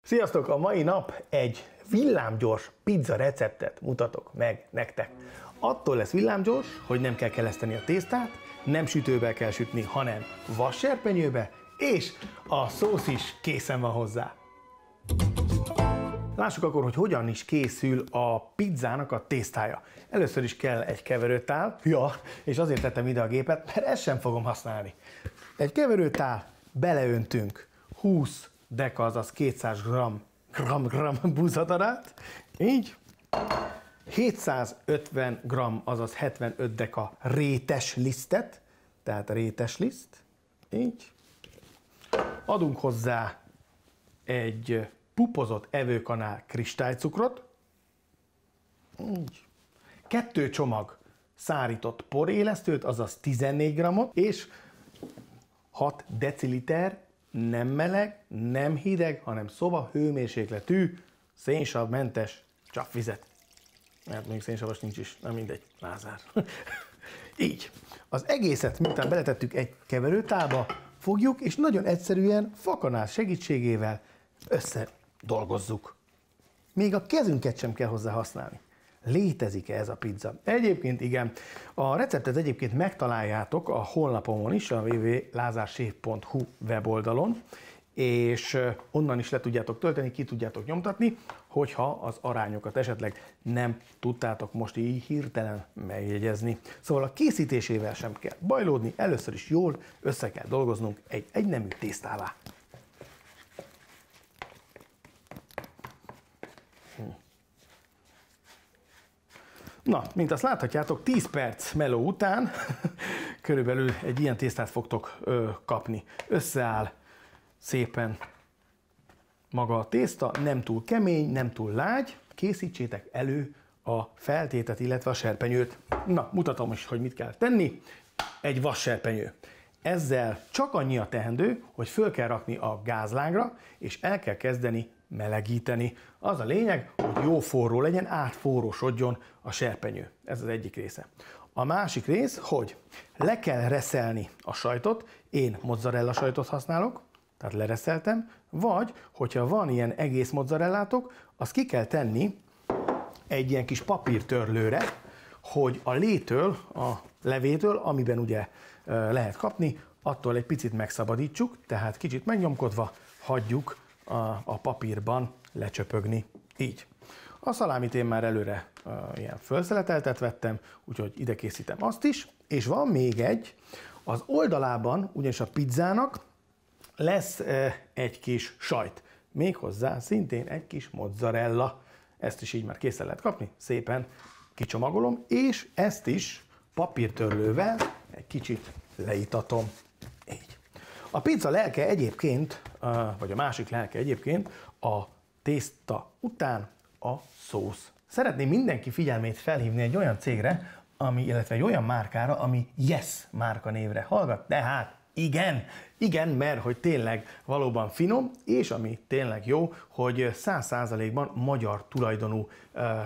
Sziasztok! A mai nap egy villámgyors pizza receptet mutatok meg nektek. Attól lesz villámgyors, hogy nem kell keleszteni a tésztát, nem sütőbe kell sütni, hanem vasserpenyőbe, és a szósz is készen van hozzá. Lássuk akkor, hogy hogyan is készül a pizzának a tésztája. Először is kell egy keverőtál, és azért tettem ide a gépet, mert ezt sem fogom használni. Egy keverőtál, beleöntünk 20 deka, azaz 200 g búzadarát, így, 750 g, azaz 75 deka rétes lisztet, tehát rétes liszt, így, adunk hozzá egy pupozott evőkanál kristálycukrot, így, 2 csomag szárított porélesztőt, azaz 14 g-ot, és 6 deciliter nem meleg, nem hideg, hanem szoba hőmérsékletű, szénsavmentes csapvizet. Mert még szénsavas nincs is, nem mindegy, Lázár. Így. Az egészet, miután beletettük egy keverőtálba, fogjuk, és nagyon egyszerűen fakanál segítségével összedolgozzuk. Még a kezünket sem kell hozzá használni. Létezik-e ez a pizza? Egyébként igen. A receptet egyébként megtaláljátok a honlapomon is, a www.lazarchef.hu weboldalon, és onnan is le tudjátok tölteni, ki tudjátok nyomtatni, hogyha az arányokat esetleg nem tudtátok most így hirtelen megjegyezni. Szóval a készítésével sem kell bajlódni, először is jól össze kell dolgoznunk egy egynemű tésztává. Na, mint azt láthatjátok, 10 perc meló után körülbelül egy ilyen tésztát fogtok kapni. Összeáll szépen maga a tészta, nem túl kemény, nem túl lágy. Készítsétek elő a feltétet, illetve a serpenyőt. Na, mutatom is, hogy mit kell tenni. Egy vasserpenyő. Ezzel csak annyi a teendő, hogy föl kell rakni a gázlágra, és el kell kezdeni melegíteni. Az a lényeg, hogy jó forró legyen, átforrósodjon a serpenyő. Ez az egyik része. A másik rész, hogy le kell reszelni a sajtot, én mozzarella sajtot használok, tehát lereszeltem, vagy hogyha van ilyen egész mozzarellátok, azt ki kell tenni egy ilyen kis papírtörlőre, hogy a létől, a levétől, amiben ugye lehet kapni, attól egy picit megszabadítsuk, tehát kicsit megnyomkodva hagyjuk a papírban lecsöpögni. Így. A szalámit én már előre ilyen fölszeleteltet vettem, úgyhogy ide készítem azt is, és van még egy, az oldalában, ugyanis a pizzának lesz egy kis sajt, méghozzá szintén egy kis mozzarella. Ezt is így már készen lehet kapni, szépen kicsomagolom, és ezt is papírtörlővel egy kicsit leítatom. Így. A pizza lelke egyébként, vagy a másik lelke egyébként a tészta után a szósz. Szeretném mindenki figyelmét felhívni egy olyan cégre, illetve egy olyan márkára, ami Yes márkanévre hallgat, tehát igen, mert hogy tényleg valóban finom, és ami tényleg jó, hogy 100%-ban magyar tulajdonú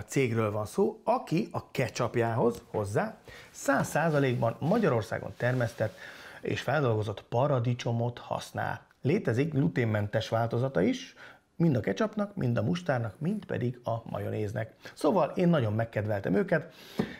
cégről van szó, aki a ketchupjához hozzá 100%-ban Magyarországon termesztett és feldolgozott paradicsomot használ. Létezik gluténmentes változata is, mind a ketchupnak, mind a mustárnak, mind pedig a majonéznek. Szóval én nagyon megkedveltem őket,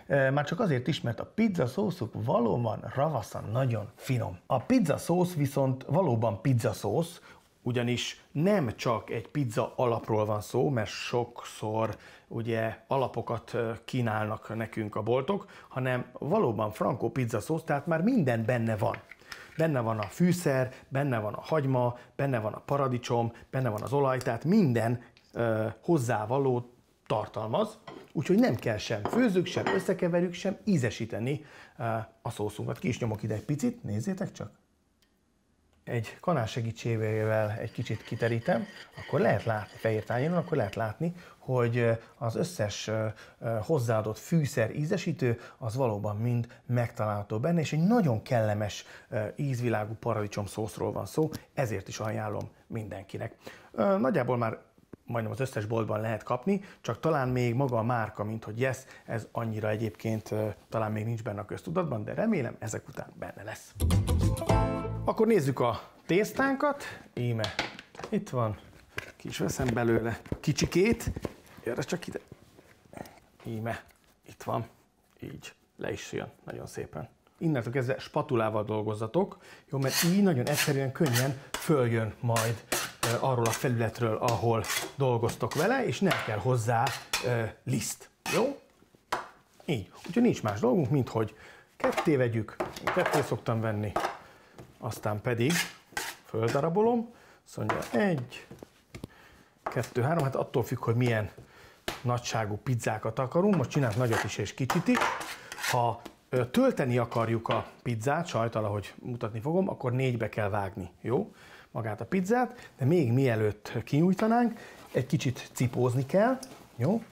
már csak azért is, mert a pizza szószuk valóban ravaszan nagyon finom. A pizza szósz viszont valóban pizza szósz, ugyanis nem csak egy pizza alapról van szó, mert sokszor ugye alapokat kínálnak nekünk a boltok, hanem valóban frankó pizza szósz, tehát már minden benne van. Benne van a fűszer, benne van a hagyma, benne van a paradicsom, benne van az olaj, tehát minden hozzávaló tartalmaz, úgyhogy nem kell sem főzzük, sem összekeverjük, sem ízesíteni a szószunkat. Ki is nyomok ide egy picit, nézzétek csak. Egy kanál segítségével egy kicsit kiterítem, akkor lehet látni, fehér tányéron, akkor lehet látni, hogy az összes hozzáadott fűszer, ízesítő, az valóban mind megtalálható benne, és egy nagyon kellemes ízvilágú paradicsom szószról van szó, ezért is ajánlom mindenkinek. Nagyjából már majdnem az összes boltban lehet kapni, csak talán még maga a márka, mint hogy Yes, ez annyira egyébként talán még nincs benne a köztudatban, de remélem ezek után benne lesz. Akkor nézzük a tésztánkat. Íme itt van, Ki is veszem belőle kicsikét. Gyere csak ide. Íme, itt van. Így, le is jön nagyon szépen. Innentől kezdve spatulával dolgozzatok, jó, mert így nagyon egyszerűen, könnyen följön majd arról a felületről, ahol dolgoztok vele, és nem kell hozzá liszt. Jó? Így. Úgyhogy nincs más dolgunk, mint hogy ketté vegyük, ketté szoktam venni, aztán pedig földarabolom, azt mondja 1, 2, 3, hát attól függ, hogy milyen nagyságú pizzákat akarunk, most csinálunk nagyot is és kicsit is. Ha tölteni akarjuk a pizzát, sajtal, ahogy mutatni fogom, akkor 4-be kell vágni, jó? Magát a pizzát, de még mielőtt kinyújtanánk, egy kicsit cipózni kell, jó?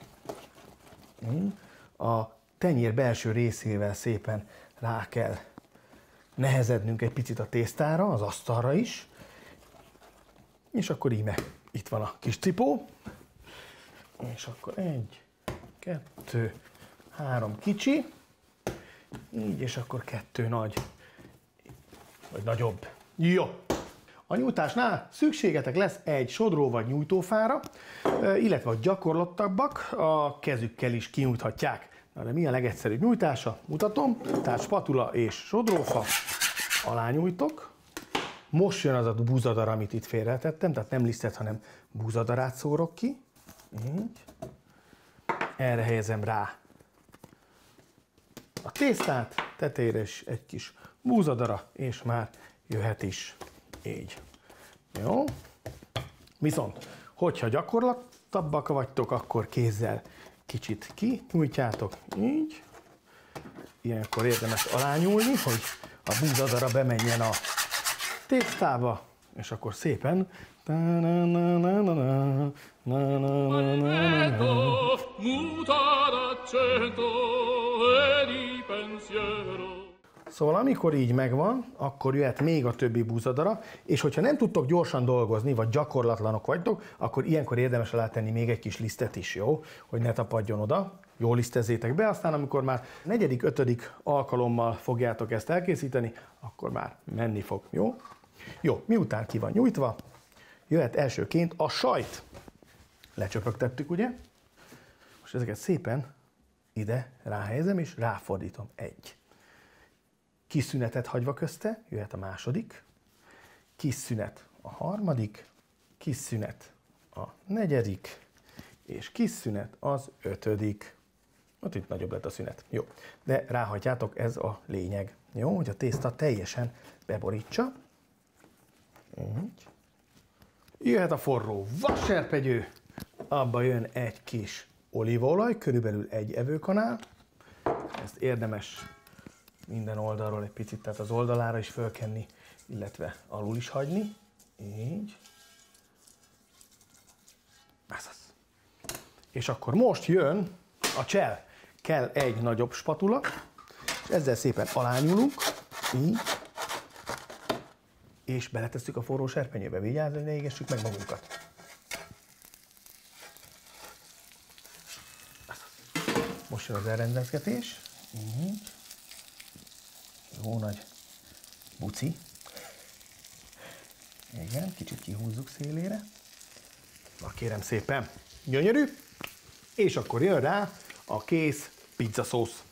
A tenyér belső részével szépen rá kell nehezednünk egy picit a tésztára, az asztalra is, és akkor íme, itt van a kis cipó, és akkor 1, 2, 3 kicsi, így, és akkor 2 nagy, vagy nagyobb. Jó! A nyújtásnál szükségetek lesz egy sodró vagy nyújtófára, illetve a gyakorlottabbak a kezükkel is kinyújthatják. Na de mi a legegyszerűbb nyújtása? Mutatom, tehát spatula és sodrófa, alá nyújtok. Most jön az a búzadar, amit itt félretettem, tehát nem lisztet, hanem búzadarát szórok ki. Így. Erre helyezem rá a tésztát, tetejére is egy kis búzadara, és már jöhet is. Így. Jó? Viszont, hogyha gyakorlatabbak vagytok, akkor kézzel kicsit kinyújtjátok. Így. Ilyenkor érdemes alányúlni, hogy a búzadara bemenjen a tésztába, és akkor szépen Szóval amikor így megvan, akkor jöhet még a többi búzadara, és hogyha nem tudtok gyorsan dolgozni, vagy gyakorlatlanok vagytok, akkor ilyenkor érdemes alátenni még egy kis lisztet is, jó? Hogy ne tapadjon oda. Jól lisztezzétek be, aztán amikor már 4., 5. alkalommal fogjátok ezt elkészíteni, akkor már menni fog, jó? Jó, miután ki van nyújtva, jöhet elsőként a sajt. Lecsöpögtettük, ugye? Most ezeket szépen ide ráhelyezem, és ráfordítom. 1. Kis szünetet hagyva közte, jöhet a 2. Kis szünet a 3. Kis szünet a 4. és kis szünet az 5. Ott itt nagyobb lett a szünet. Jó, de ráhagyjátok, ez a lényeg. Jó, hogy a tészta teljesen beborítsa. Így. Jöhet a forró vasserpegyő, abba jön egy kis olívaolaj, körülbelül 1 evőkanál. Ezt érdemes minden oldalról egy picit, tehát az oldalára is fölkenni, illetve alul is hagyni. Így. Ez az. És akkor most jön a csel. Kell egy nagyobb spatula, és ezzel szépen alányulunk, így, és beletesszük a forró serpenyőbe. Vigyázz, hogy ne égessük meg magunkat. Most jön az elrendezgetés. Így. Jó nagy buci. Igen, kicsit kihúzzuk szélére. Na kérem szépen, gyönyörű. És akkor jön rá a kész pizzaszósz.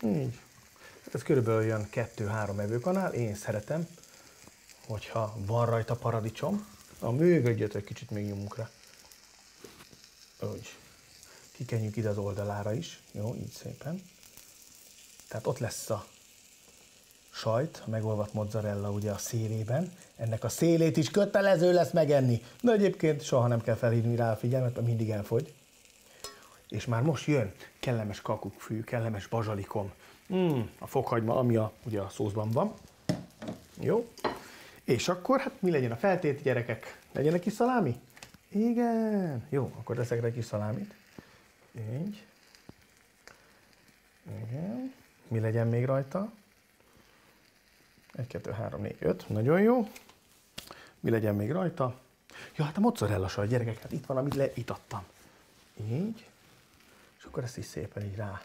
Így. Ez körülbelül jön 2-3 evőkanál. Én szeretem, hogyha van rajta paradicsom. A mögödjöt egy kicsit még nyomunk rá. Úgy. Kikenjük ide az oldalára is. Jó, így szépen. Tehát ott lesz a sajt, a megolvadt mozzarella ugye a szélében. Ennek a szélét is kötelező lesz megenni. De egyébként soha nem kell felhívni rá a figyelmet, mert mindig elfogy. És már most jön kellemes kakukkfű, kellemes bazsalikom. A fokhagyma, ami ugye a szószban van. Jó. És akkor, hát mi legyen a feltét, gyerekek? Legyen egy kis szalámi? Igen. Jó, akkor teszek egy kis szalámit. Így. Igen. Mi legyen még rajta? 1, 2, 3, 4, 5. Nagyon jó. Mi legyen még rajta? Ja, hát a mozzarella sajt, gyerekek, hát itt van, amit leitattam. Így. És akkor ezt is szépen így rá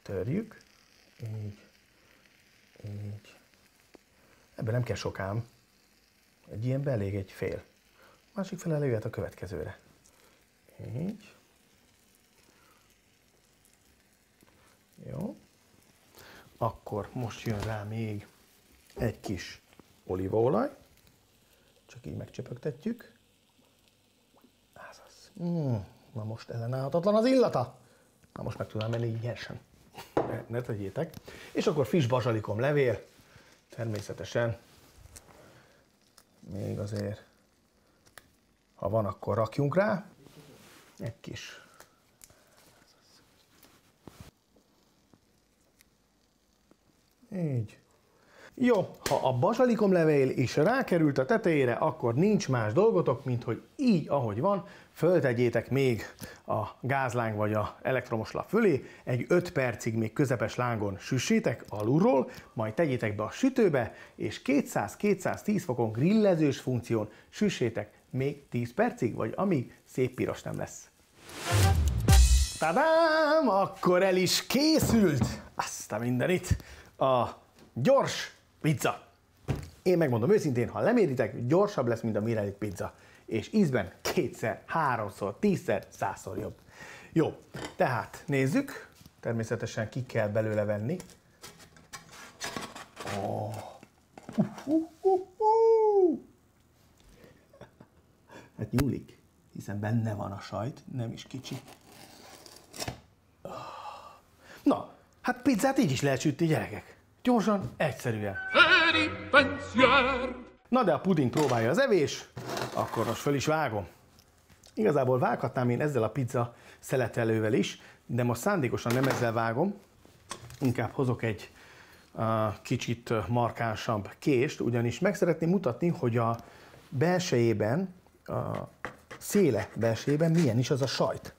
törjük. Így. Így. Ebben nem kell sokám. Egy ilyenbe elég egy fél. Másik fele előjött a következőre. Így. Jó. Akkor most jön rá még egy kis olívaolaj. Csak így megcsöpögtetjük. Ez az. Na most ellenállhatatlan az illata. Na most meg tudnám menni így nyersen. Ne tegyétek. És akkor friss bazsalikom levél. Természetesen. Még azért, ha van, akkor rakjunk rá. Egy kis. Így. Jó, ha a bazsalikomlevél is rákerült a tetejére, akkor nincs más dolgotok, mint hogy így, ahogy van, föltegyétek még a gázláng vagy a elektromos lap fölé, egy 5 percig még közepes lángon süssétek alulról, majd tegyétek be a sütőbe, és 200-210 fokon grillezős funkción süssétek még 10 percig, vagy amíg szép piros nem lesz. Tadám! Akkor el is készült! Azt a mindenit! A gyors pizza. Én megmondom őszintén, ha leméritek, gyorsabb lesz, mint a Mirelli pizza. És ízben 2-szer, 3-szor, 10-szer, 100-szor jobb. Jó, tehát nézzük. Természetesen ki kell belőle venni. Hát nyúlik, hiszen benne van a sajt, nem is kicsi. Na, hát pizzát így is lehet sütni, gyerekek. Gyorsan, egyszerűen. Na de a puding próbálja az evés, akkor most föl is vágom. Igazából vághatnám én ezzel a pizza szeletelővel is, de most szándékosan nem ezzel vágom, inkább hozok egy kicsit markánsabb kést, ugyanis meg szeretném mutatni, hogy a belsejében, a széle belsejében milyen is az a sajt.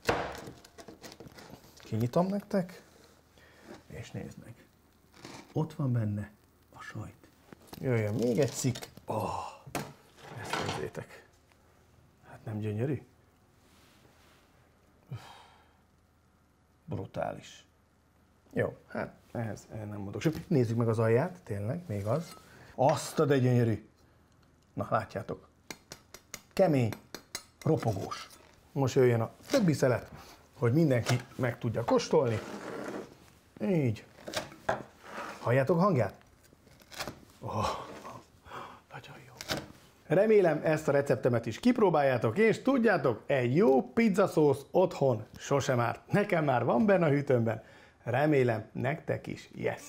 Kinyitom nektek, és nézd meg. Ott van benne a sajt. Jöjjön még egy cikk. Ezt nézzétek. Hát nem gyönyörű? Brutális. Jó, hát ehhez nem mondok semmit. Nézzük meg az alját, tényleg, még az. Azt a de gyönyörű. Na, látjátok. Kemény, ropogós. Most jöjjön a többi szelet, hogy mindenki meg tudja kóstolni. Így. Halljátok hangját? Nagyon jó. Remélem ezt a receptemet is kipróbáljátok, és tudjátok, egy jó pizzaszósz otthon sosem árt. Nekem már van benne a hűtőmben. Remélem nektek is. Yes!